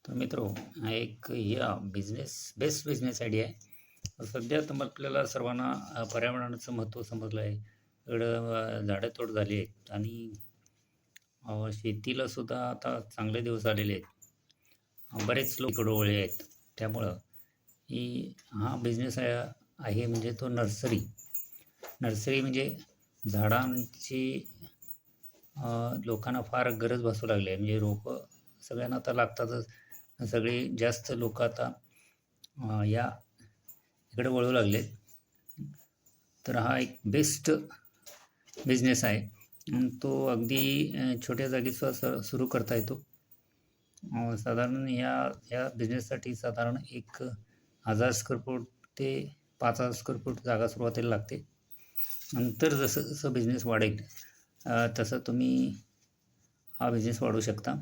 तर मित्रो, हा एक या बेस्ट बिझनेस आयडिया आहे. सध्या तर आपल्याला सर्वांना पर्यावरणाचं महत्त्व समजलं आहे. इकडं झाडेतोड झाली आहेत आणि शेतीला सुद्धा आता चांगले दिवस आलेले आहेत. बरेच लोक इकडं वळले आहेत. त्यामुळं हा बिझनेस आहे म्हणजे तो नर्सरी. नर्सरी म्हणजे झाडांची लोकांना फार गरज भासू लागली आहे. म्हणजे रोपं सगळ्यांना आता लागतातच. सगळे जास्त लोक आता या इकडे वळू लागलेत. तर हा एक बेस्ट बिझनेस आहे. तो अगदी छोट्या जागी सुरू करता येतो. साधारण या बिझनेससाठी साधारण 1,000 स्क्वेअर फूट ते 5,000 स्क्वेअर फूट जागा सुरुवातीला लागते. नंतर जसं जसं बिझनेस वाढेल तसं तुम्ही हा बिझनेस वाढवू शकता.